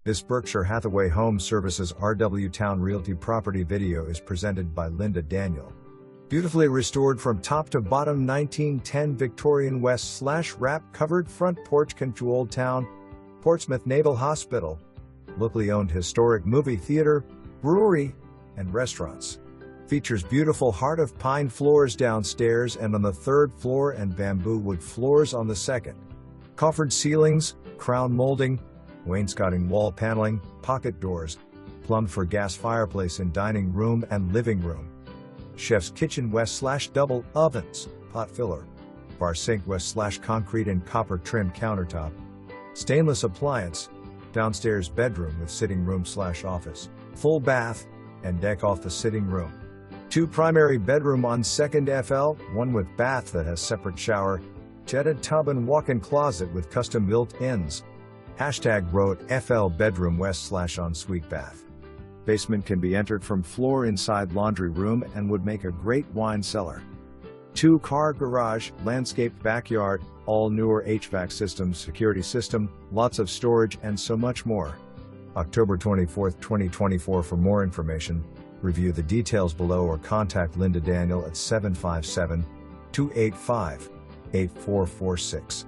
This Berkshire Hathaway Home Services RW Towne Realty property video is presented by Linda Daniel. Beautifully restored from top to bottom 1910 Victorian West/wrap covered front porch to OldeTowne, Portsmouth Naval Hospital, locally owned historic movie theater, brewery, and restaurants. Features beautiful heart of pine floors downstairs and on the third floor and bamboo wood floors on the second. Coffered ceilings, crown molding, wainscoting wall paneling, pocket doors, plumbed for gas fireplace in dining room and living room. Chef's kitchen west/double ovens, pot filler, bar sink west/concrete and copper trimmed countertop. Stainless appliance, downstairs bedroom with sitting room/office, full bath, and deck off the sitting room. 2 primary bedroom on second FL, 1 with bath that has separate shower, jetted tub and walk-in closet with custom built-ins. #wrote FL bedroom west/ensuite bath. Basement can be entered from floor inside laundry room and would make a great wine cellar. 2-car garage, landscaped backyard, all newer HVAC systems, security system, lots of storage and so much more. October 24, 2024. For more information, review the details below or contact Linda Daniel at 757-285-8446.